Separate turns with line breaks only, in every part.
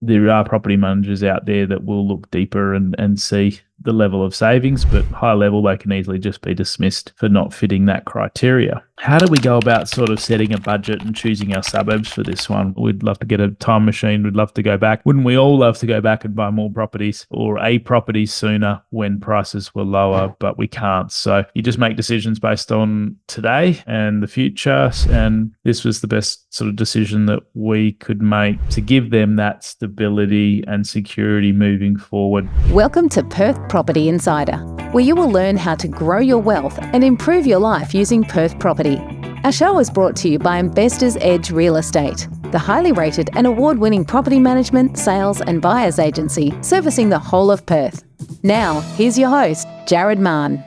there are property managers out there that will look deeper and see the level of savings, but high level, they can easily just be dismissed for not fitting that criteria. How do we go about sort of setting a budget and choosing our suburbs for this one? We'd love to get a time machine. We'd love to go back. Wouldn't we all love to go back and buy more properties or a property sooner when prices were lower, but we can't. So you just make decisions based on today and the future. And this was the best sort of decision that we could make to give them that stability and security moving forward.
Welcome to Perth Property Insider, where you will learn how to grow your wealth and improve your life using Perth property. Our show is brought to you by Investors Edge Real Estate, the highly rated and award-winning property management, sales and buyers agency servicing the whole of Perth. Now, here's your host, Jared Mann.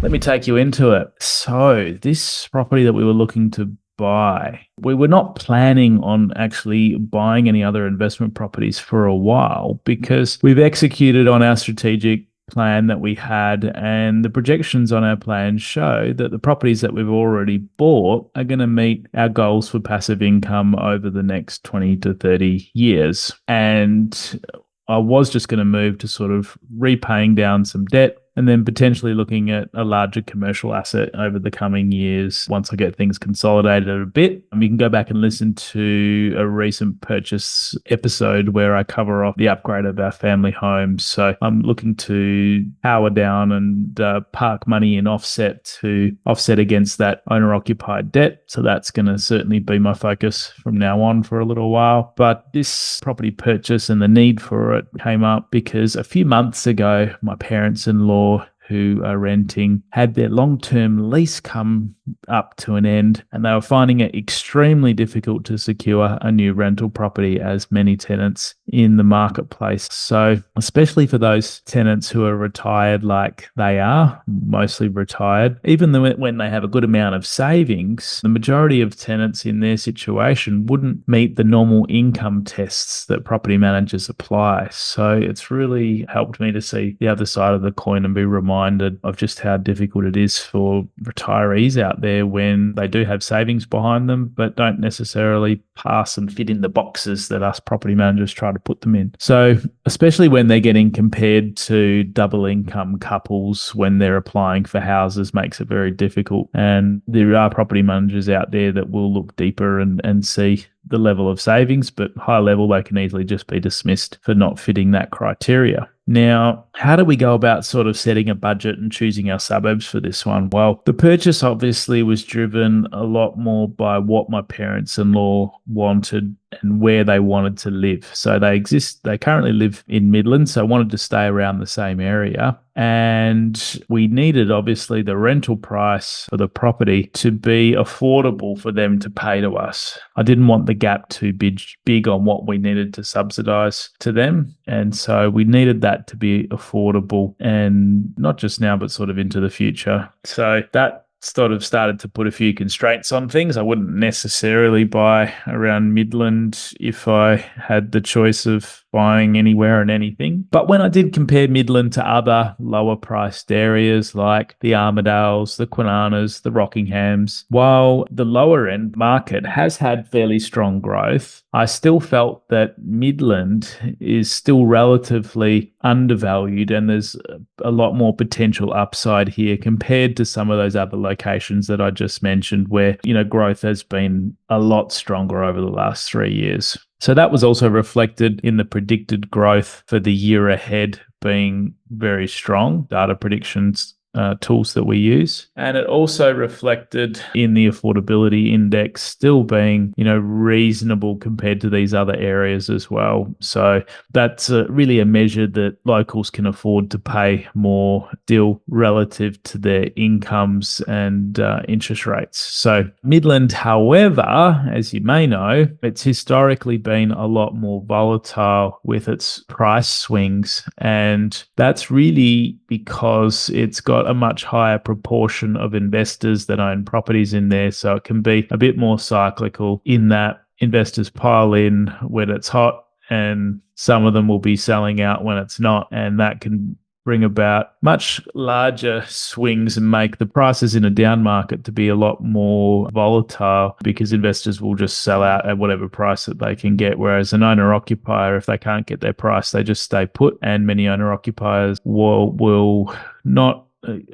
Let me take you into it. So this property that we were looking to buy, we were not planning on actually buying any other investment properties for a while because we've executed on our strategic plan that we had, and the projections on our plan show that the properties that we've already bought are going to meet our goals for passive income over the next 20 to 30 years. And I was just going to move to sort of repaying down some debt and then potentially looking at a larger commercial asset over the coming years once I get things consolidated a bit. You can go back and listen to a recent purchase episode where I cover off the upgrade of our family home. So I'm looking to power down and park money in offset to offset against that owner-occupied debt. So that's going to certainly be my focus from now on for a little while. But this property purchase and the need for it came up because a few months ago, my parents-in-law who are renting had their long-term lease come up to an end, and they were finding it extremely difficult to secure a new rental property as many tenants in the marketplace. So especially for those tenants who are retired like they are, mostly retired, even though when they have a good amount of savings, the majority of tenants in their situation wouldn't meet the normal income tests that property managers apply. So it's really helped me to see the other side of the coin and be reminded of just how difficult it is for retirees out there when they do have savings behind them, but don't necessarily pass and fit in the boxes that us property managers try to put them in. So especially when they're getting compared to double income couples when they're applying for houses makes it very difficult. And there are property managers out there that will look deeper and see the level of savings, but high level, they can easily just be dismissed for not fitting that criteria. Now, how do we go about sort of setting a budget and choosing our suburbs for this one? Well, the purchase obviously was driven a lot more by what my parents-in-law wanted and where they wanted to live. So they currently live in Midland, so I wanted to stay around the same area. And we needed, obviously, the rental price for the property to be affordable for them to pay to us. I didn't want the gap too big on what we needed to subsidise to them. And so we needed that to be affordable, and not just now, but sort of into the future. So that sort of started to put a few constraints on things. I wouldn't necessarily buy around Midland if I had the choice of buying anywhere and anything. But when I did compare Midland to other lower priced areas like the Armidales, the Quinanas, the Rockinghams, while the lower end market has had fairly strong growth, I still felt that Midland is still relatively undervalued, and there's a lot more potential upside here compared to some of those other locations that I just mentioned where, growth has been a lot stronger over the last 3 years. So that was also reflected in the predicted growth for the year ahead being very strong, data predictions tools that we use. And it also reflected in the affordability index still being, reasonable compared to these other areas as well. So that's really a measure that locals can afford to pay more still relative to their incomes and interest rates. So Midland, however, as you may know, it's historically been a lot more volatile with its price swings. And that's really because it's got a much higher proportion of investors that own properties in there. So it can be a bit more cyclical in that investors pile in when it's hot and some of them will be selling out when it's not. And that can bring about much larger swings and make the prices in a down market to be a lot more volatile, because investors will just sell out at whatever price that they can get. Whereas an owner occupier, if they can't get their price, they just stay put. And many owner occupiers will not.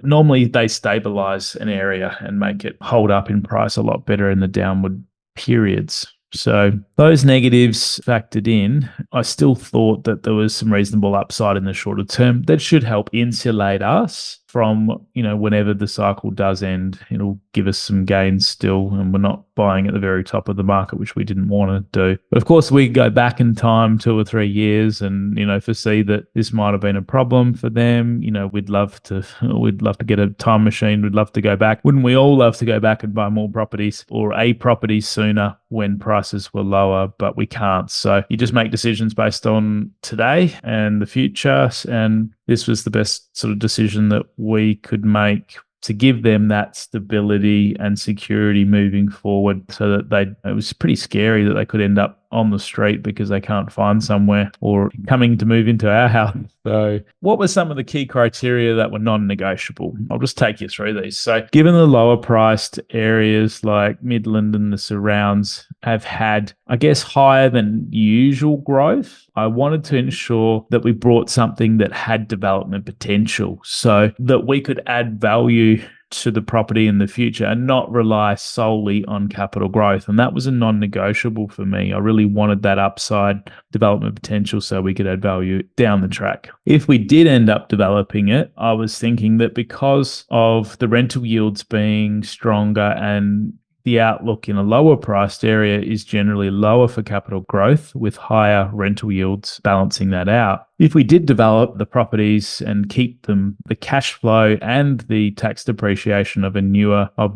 Normally, they stabilize an area and make it hold up in price a lot better in the downward periods. So those negatives factored in, I still thought that there was some reasonable upside in the shorter term that should help insulate us from, whenever the cycle does end. It'll give us some gains still, and we're not buying at the very top of the market, which we didn't want to do. But of course, we go back in time 2 or 3 years and, foresee that this might have been a problem for them. We'd love to get a time machine. We'd love to go back. Wouldn't we all love to go back and buy more properties or a property sooner when prices were lower? But we can't. So you just make decisions based on today and the future. And this was the best sort of decision that we could make to give them that stability and security moving forward, so that it was pretty scary that they could end up on the street because they can't find somewhere, or coming to move into our house. So what were some of the key criteria that were non-negotiable? I'll just take you through these. So given the lower priced areas like Midland and the surrounds have had, I guess, higher than usual growth, I wanted to ensure that we brought something that had development potential, so that we could add value to the property in the future and not rely solely on capital growth. And that was a non-negotiable for me. I really wanted that upside development potential so we could add value down the track. If we did end up developing it, I was thinking that because of the rental yields being stronger and the outlook in a lower priced area is generally lower for capital growth, with higher rental yields balancing that out. If we did develop the properties and keep them, the cash flow and the tax depreciation of the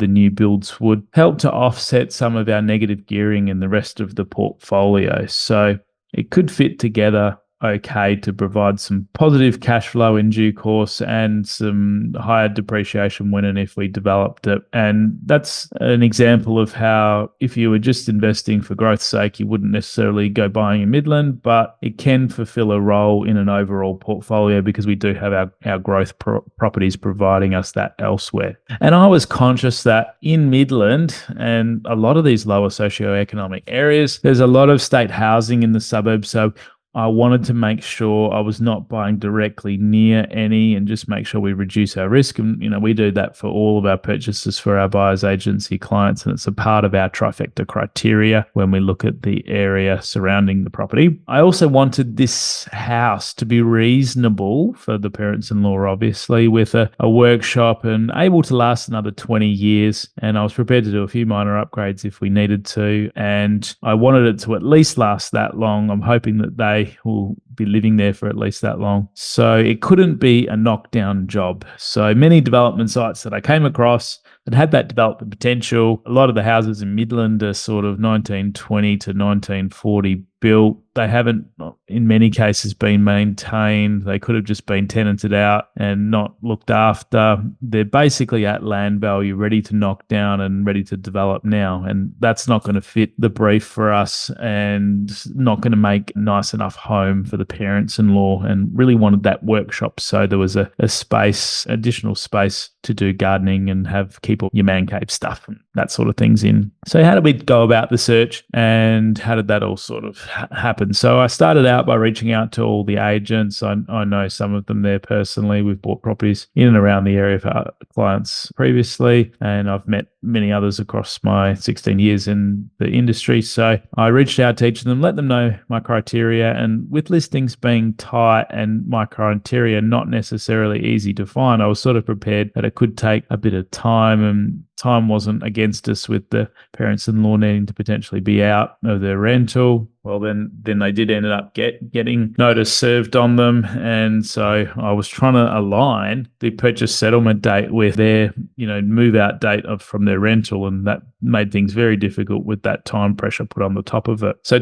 new builds would help to offset some of our negative gearing in the rest of the portfolio. So it could fit together okay to provide some positive cash flow in due course and some higher depreciation when and if we developed it. And that's an example of how, if you were just investing for growth's sake, you wouldn't necessarily go buying in Midland, but it can fulfill a role in an overall portfolio because we do have our growth properties providing us that elsewhere. And I was conscious that in Midland and a lot of these lower socioeconomic areas, there's a lot of state housing in the suburbs. So I wanted to make sure I was not buying directly near any, and just make sure we reduce our risk. And, we do that for all of our purchases for our buyer's agency clients. And it's a part of our trifecta criteria when we look at the area surrounding the property. I also wanted this house to be reasonable for the parents-in-law, obviously, with a workshop and able to last another 20 years. And I was prepared to do a few minor upgrades if we needed to. And I wanted it to at least last that long. I'm hoping that they will be living there for at least that long. So it couldn't be a knockdown job. So many development sites that I came across that had that development potential, a lot of the houses in Midland are sort of 1920 to 1940 built. They haven't, in many cases, been maintained. They could have just been tenanted out and not looked after. They're basically at land value, ready to knock down and ready to develop now. And that's not going to fit the brief for us and not going to make a nice enough home for the parents-in-law, and really wanted that workshop. So there was a space, additional space to do gardening and keep all your man cave stuff and that sort of things in. So how did we go about the search, and how did that all sort of happen? So I started out by reaching out to all the agents. I know some of them there personally. We've bought properties in and around the area for our clients previously, and I've met many others across my 16 years in the industry. So I reached out to each of them, let them know my criteria, and with listings being tight and my criteria not necessarily easy to find, I was sort of prepared that it could take a bit of time, and time wasn't against us with the parents-in-law needing to potentially be out of their rental. Well, then they did end up getting notice served on them. And so I was trying to align the purchase settlement date with their, move out date from their rental. And that made things very difficult with that time pressure put on the top of it. So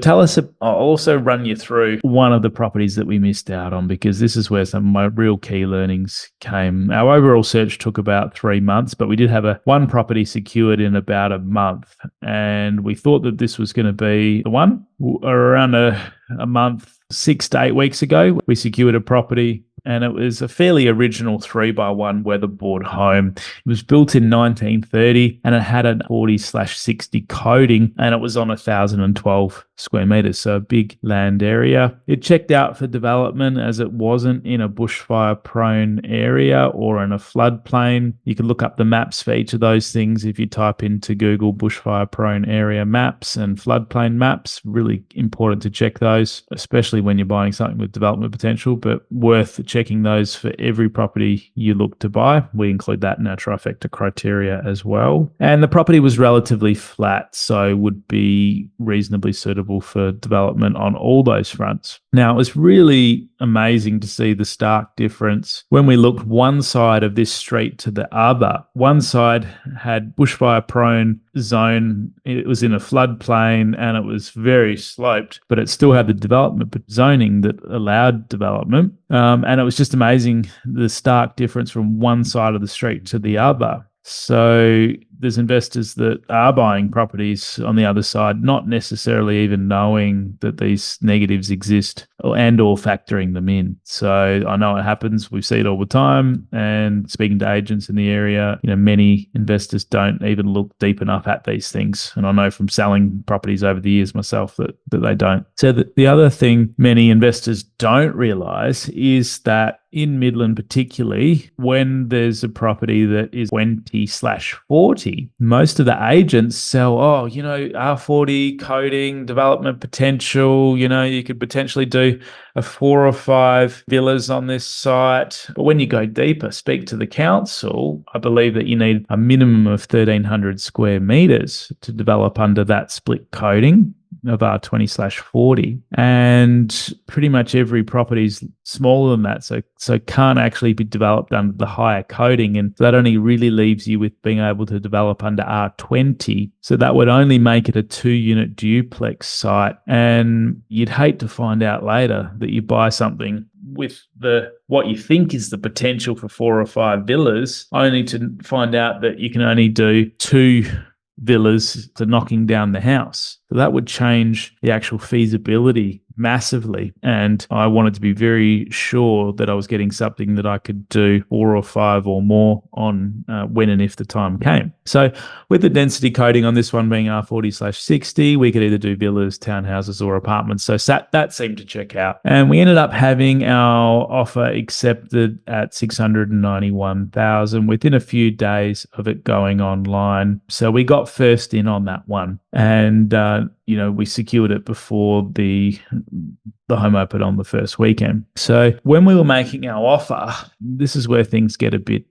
I'll also run you through one of the properties that we missed out on, because this is where some of my real key learnings came. Our overall search took about 3 months, but we did have one property secured in about a month. And we thought that this was going to be the one. Around a month, 6 to 8 weeks ago, we secured a property. The and it was a fairly original 3x1 weatherboard home. It was built in 1930 and it had a 40/60 coating, and it was on 1,012 square meters, so a big land area. It checked out for development as it wasn't in a bushfire prone area or in a floodplain. You can look up the maps for each of those things if you type into Google bushfire prone area maps and floodplain maps. Really important to check those, especially when you're buying something with development potential, but worth checking those for every property you look to buy. We include that in our trifecta criteria as well. And the property was relatively flat, so would be reasonably suitable for development on all those fronts. Now, it was really amazing to see the stark difference when we looked one side of this street to the other. One side had bushfire prone zone. It was in a floodplain and it was very sloped, but it still had the development zoning that allowed development. And it was just amazing, the stark difference from one side of the street to the other. So there's investors that are buying properties on the other side, not necessarily even knowing that these negatives exist or factoring them in. So I know it happens. We see it all the time. And speaking to agents in the area, many investors don't even look deep enough at these things. And I know from selling properties over the years myself that they don't. So the other thing many investors don't realize is that in Midland particularly, when there's a property that is 20/40, most of the agents sell, R40, coding, development potential, you could potentially do a 4 or 5 villas on this site. But when you go deeper, speak to the council, I believe that you need a minimum of 1,300 square meters to develop under that split coding of R20/40, and pretty much every property is smaller than that, so can't actually be developed under the higher coding, and that only really leaves you with being able to develop under R20. So that would only make it a 2-unit duplex site, and you'd hate to find out later that you buy something with what you think is the potential for 4 or 5 villas, only to find out that you can only do 2 villas to knocking down the house. So that would change the actual feasibility massively. And I wanted to be very sure that I was getting something that I could do 4 or 5 or more on when and if the time came. So with the density coding on this one being R40/60, we could either do villas, townhouses, or apartments. So that seemed to check out. And we ended up having our offer accepted at $691,000 within a few days of it going online. So we got first in on that one. And we secured it before the home open on the first weekend. So when we were making our offer, this is where things get a bit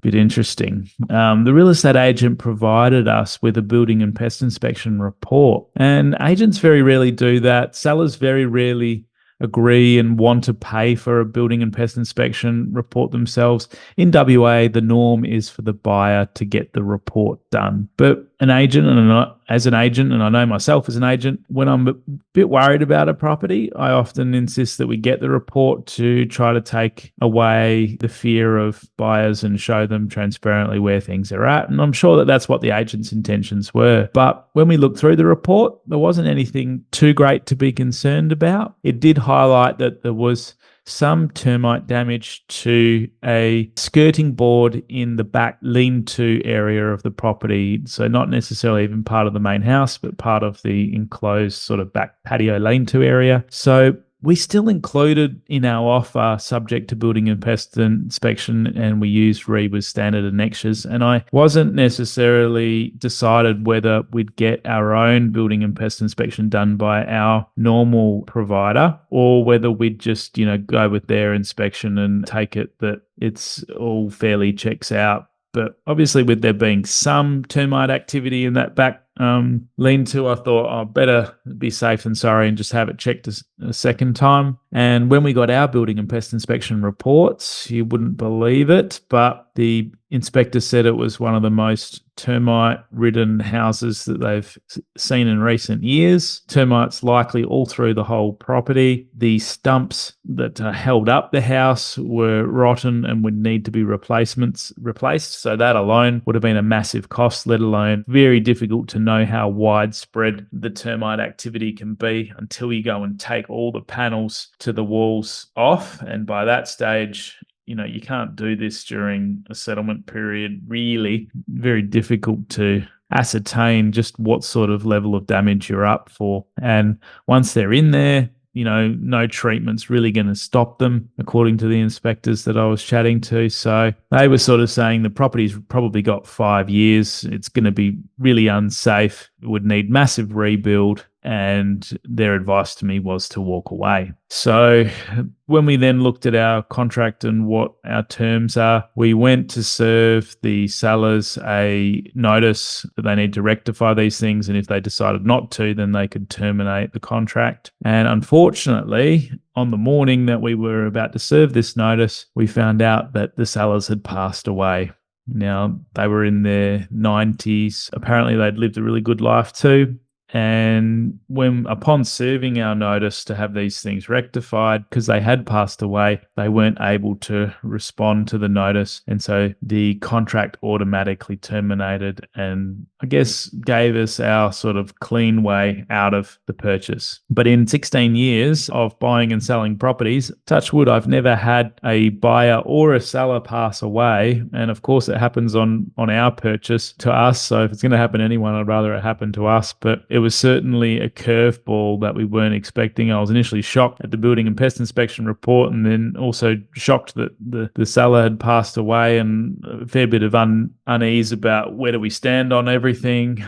interesting. The real estate agent provided us with a building and pest inspection report, and agents very rarely do that. Sellers very rarely agree and want to pay for a building and pest inspection report themselves. In WA, the norm is for the buyer to get the report done. But an agent, and I know myself as an agent, when I'm a bit worried about a property, I often insist that we get the report to try to take away the fear of buyers and show them transparently where things are at. And I'm sure that that's what the agent's intentions were. But when we looked through the report, there wasn't anything too great to be concerned about. It did highlight that there was some termite damage to a skirting board in the back lean-to area of the property. So not necessarily even part of the main house, but part of the enclosed sort of back patio lean-to area. So we still included in our offer subject to building and pest inspection, and we used REBA's standard annexures. And I wasn't necessarily decided whether we'd get our own building and pest inspection done by our normal provider, or whether we'd just, go with their inspection and take it that it's all fairly checks out. But obviously with there being some termite activity in that back lean-to, I thought I'd better be safe than sorry and just have it checked a second time. And when we got our building and pest inspection reports, you wouldn't believe it, but the inspector said it was one of the most termite-ridden houses that they've seen in recent years. Termites likely all through the whole property. The stumps that held up the house were rotten and would need to be replaced. So that alone would have been a massive cost, let alone very difficult to know how widespread the termite activity can be until you go and take all the panels to the walls off. And by that stage, you can't do this during a settlement period, really. Very difficult to ascertain just what sort of level of damage you're up for. And once they're in there, no treatment's really going to stop them, according to the inspectors that I was chatting to. So they were sort of saying the property's probably got 5 years. It's going to be really unsafe. It would need massive rebuild. And their advice to me was to walk away. So when we then looked at our contract and what our terms are, we went to serve the sellers a notice that they need to rectify these things. And if they decided not to, then they could terminate the contract. And unfortunately, on the morning that we were about to serve this notice, we found out that the sellers had passed away. Now, they were in their 90s. Apparently, they'd lived a really good life too. And upon serving our notice to have these things rectified, because they had passed away, they weren't able to respond to the notice. And so the contract automatically terminated and I guess gave us our sort of clean way out of the purchase. But in 16 years of buying and selling properties, touch wood, I've never had a buyer or a seller pass away. And of course, it happens on our purchase to us. So if it's going to happen to anyone, I'd rather it happen to us. But it was certainly a curveball that we weren't expecting. I was initially shocked at the building and pest inspection report, and then also shocked that the seller had passed away, and a fair bit of unease about where do we stand on everything.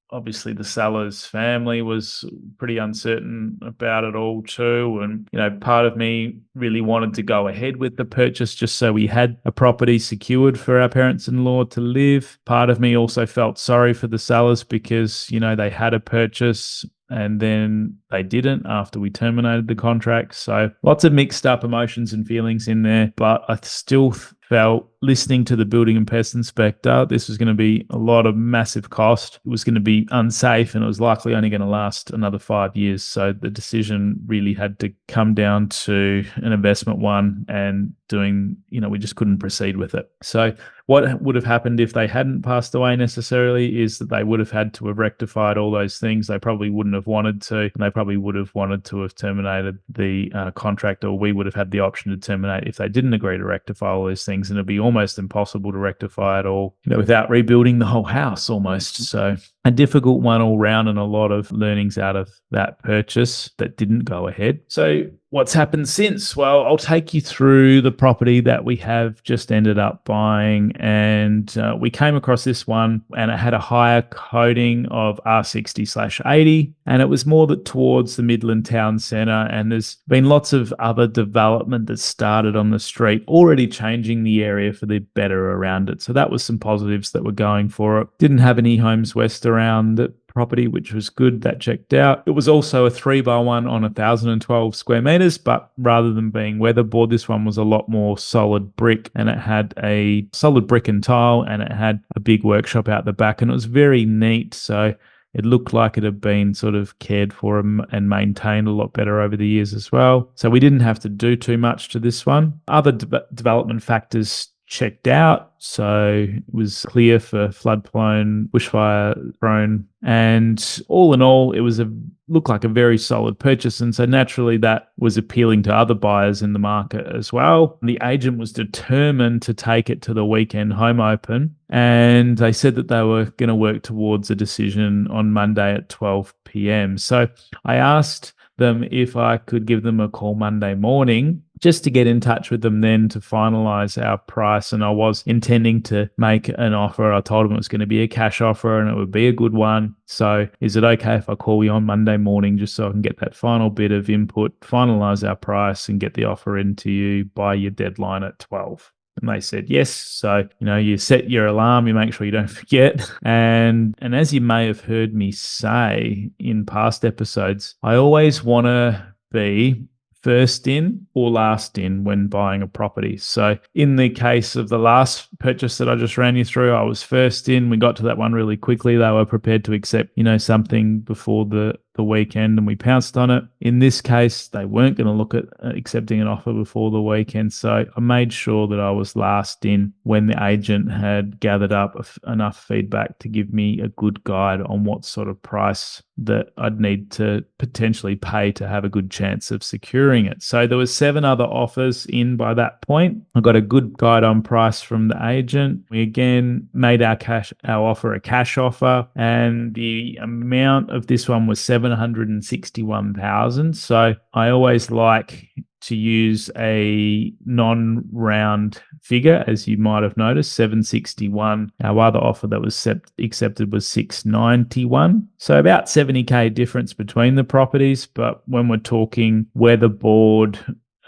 Obviously, the seller's family was pretty uncertain about it all too. And, part of me really wanted to go ahead with the purchase just so we had a property secured for our parents-in-law to live. Part of me also felt sorry for the sellers because, they had a purchase and then they didn't after we terminated the contract. So lots of mixed up emotions and feelings in there, but I still felt, listening to the building and pest inspector, this was going to be a lot of massive cost. It was going to be unsafe and it was likely only going to last another 5 years. So the decision really had to come down to an investment one and we just couldn't proceed with it. So what would have happened if they hadn't passed away necessarily is that they would have had to have rectified all those things. They probably wouldn't have wanted to, and they probably would have wanted to have terminated the contract, or we would have had the option to terminate if they didn't agree to rectify all those things. And it'd be almost impossible to rectify it all, without rebuilding the whole house almost. So a difficult one all round, and a lot of learnings out of that purchase that didn't go ahead. So what's happened since? Well, I'll take you through the property that we have just ended up buying. And we came across this one and it had a higher coding of R60/80. And it was more towards the Midland Town Centre. And there's been lots of other development that started on the street, already changing the area for the better around it. So that was some positives that were going for it. Didn't have any homes west around it. Property, which was good, that checked out. It was also a 3x1 on 1,012 square meters, but rather than being weatherboard, this one was a lot more solid brick, and it had a solid brick and tile, and it had a big workshop out the back, and it was very neat. So it looked like it had been sort of cared for and maintained a lot better over the years as well. So we didn't have to do too much to this one. Other development factors checked out. So it was clear for flood-prone, bushfire-prone, and all in all, it was looked like a very solid purchase. And so naturally, that was appealing to other buyers in the market as well. The agent was determined to take it to the weekend home open, and they said that they were going to work towards a decision on Monday at 12 p.m. So I asked them if I could give them a call Monday morning just to get in touch with them then to finalize our price. And I was intending to make an offer. I told them it was going to be a cash offer and it would be a good one. So is it okay if I call you on Monday morning just so I can get that final bit of input, finalize our price and get the offer into you by your deadline at 12? And they said yes. So, you set your alarm, you make sure you don't forget. And as you may have heard me say in past episodes, I always want to be first in or last in when buying a property. So in the case of the last purchase that I just ran you through, I was first in. We got to that one really quickly. They were prepared to accept, something before the the weekend and we pounced on it. In this case, they weren't going to look at accepting an offer before the weekend. So I made sure that I was last in when the agent had gathered up enough feedback to give me a good guide on what sort of price that I'd need to potentially pay to have a good chance of securing it. So there was 7 other offers in by that point. I got a good guide on price from the agent. We again made our offer a cash offer, and the amount of this one was 761,000. So I always like to use a non-round figure, as you might have noticed, 761. Our other offer that was accepted was 691. So about 70K difference between the properties. But when we're talking weatherboard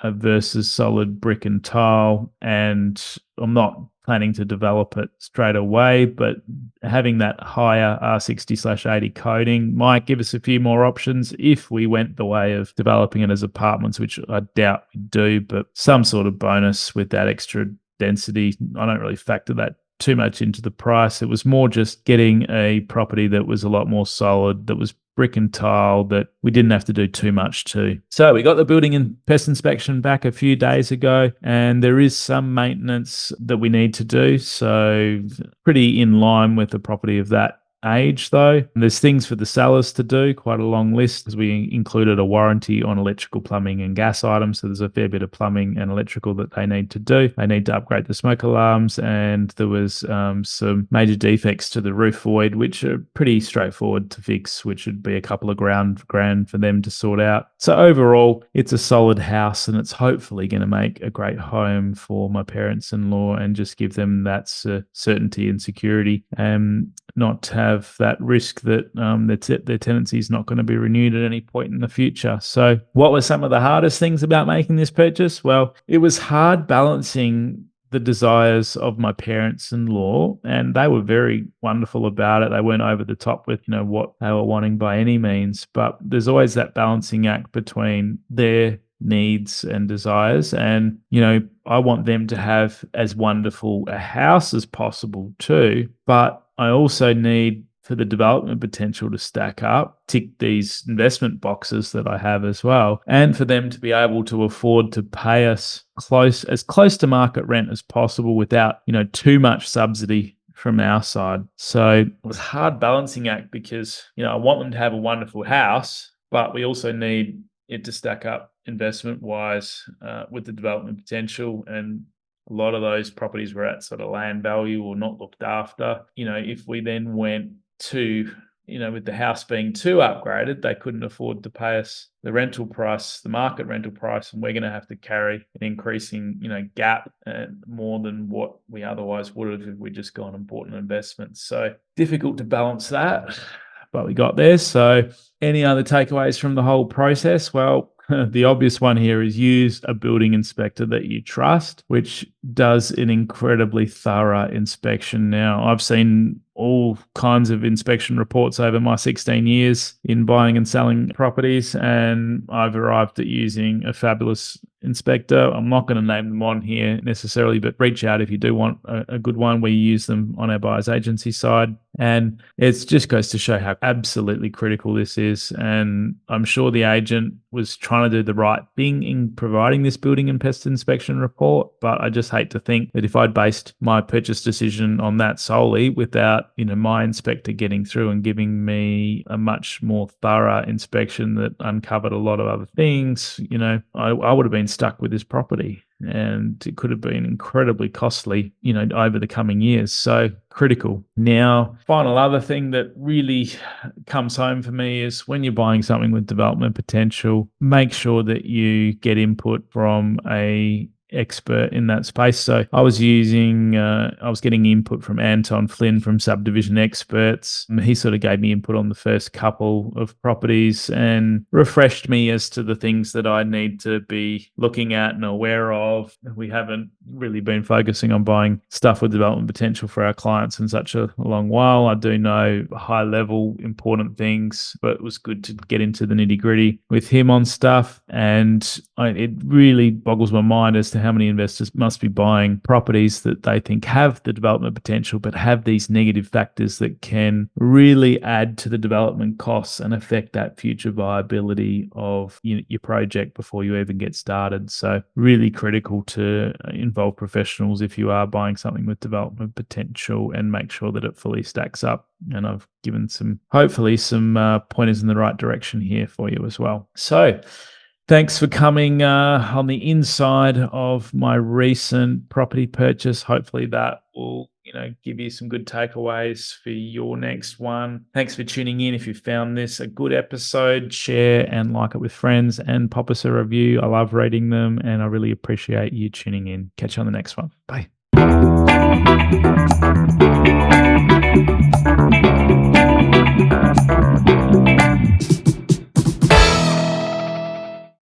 versus solid brick and tile, and I'm not planning to develop it straight away, but having that higher R60/80 coating might give us a few more options if we went the way of developing it as apartments, which I doubt we do, but some sort of bonus with that extra density. I don't really factor that too much into the price. It was more just getting a property that was a lot more solid, that was brick and tile, that we didn't have to do too much to. So we got the building and pest inspection back a few days ago, and there is some maintenance that we need to do. So pretty in line with the property of that age though. There's things for the sellers to do, quite a long list, as we included a warranty on electrical, plumbing and gas items. So there's a fair bit of plumbing and electrical that they need to do. They need to upgrade the smoke alarms, and there was some major defects to the roof void, which are pretty straightforward to fix, which would be a couple of grand for them to sort out. So overall, it's a solid house, and it's hopefully going to make a great home for my parents-in-law and just give them that certainty and security, and not have that risk that their tenancy is not going to be renewed at any point in the future. So what were some of the hardest things about making this purchase? Well, it was hard balancing the desires of my parents-in-law, and they were very wonderful about it. They weren't over the top with, what they were wanting by any means, but there's always that balancing act between their needs and desires. And, I want them to have as wonderful a house as possible too, but I also need for the development potential to stack up, tick these investment boxes that I have as well, and for them to be able to afford to pay us as close to market rent as possible without, too much subsidy from our side. So it was a hard balancing act because, I want them to have a wonderful house, but we also need it to stack up investment-wise with the development potential. And a lot of those properties were at sort of land value or not looked after. If we then went to, with the house being too upgraded, they couldn't afford to pay us the rental price, the market rental price, and we're going to have to carry an increasing, gap more than what we otherwise would have if we just gone and bought an investment. So difficult to balance that, but we got there. So any other takeaways from the whole process? Well, the obvious one here is use a building inspector that you trust, which does an incredibly thorough inspection. Now, I've seen all kinds of inspection reports over my 16 years in buying and selling properties, and I've arrived at using a fabulous inspector. I'm not going to name them on here necessarily, but reach out if you do want a good one. We use them on our buyer's agency side, and it just goes to show how absolutely critical this is. And I'm sure the agent was trying to do the right thing in providing this building and pest inspection report, but I just hate to think that if I'd based my purchase decision on that solely without, my inspector getting through and giving me a much more thorough inspection that uncovered a lot of other things, I would have been stuck with this property, and it could have been incredibly costly, over the coming years. So critical. Now, final other thing that really comes home for me is when you're buying something with development potential, make sure that you get input from a expert in that space. So I was getting input from Anton Flynn from Subdivision Experts. He sort of gave me input on the first couple of properties and refreshed me as to the things that I need to be looking at and aware of. We haven't really been focusing on buying stuff with development potential for our clients in such a long while. I do know high level important things, but it was good to get into the nitty gritty with him on stuff. And It really boggles my mind as to how many investors must be buying properties that they think have the development potential, but have these negative factors that can really add to the development costs and affect that future viability of your project before you even get started. So really critical to involve professionals if you are buying something with development potential, and make sure that it fully stacks up. And I've given hopefully some pointers in the right direction here for you as well. So thanks for coming on the inside of my recent property purchase. Hopefully that will, give you some good takeaways for your next one. Thanks for tuning in. If you found this a good episode, share and like it with friends, and pop us a review. I love reading them, and I really appreciate you tuning in. Catch you on the next one. Bye.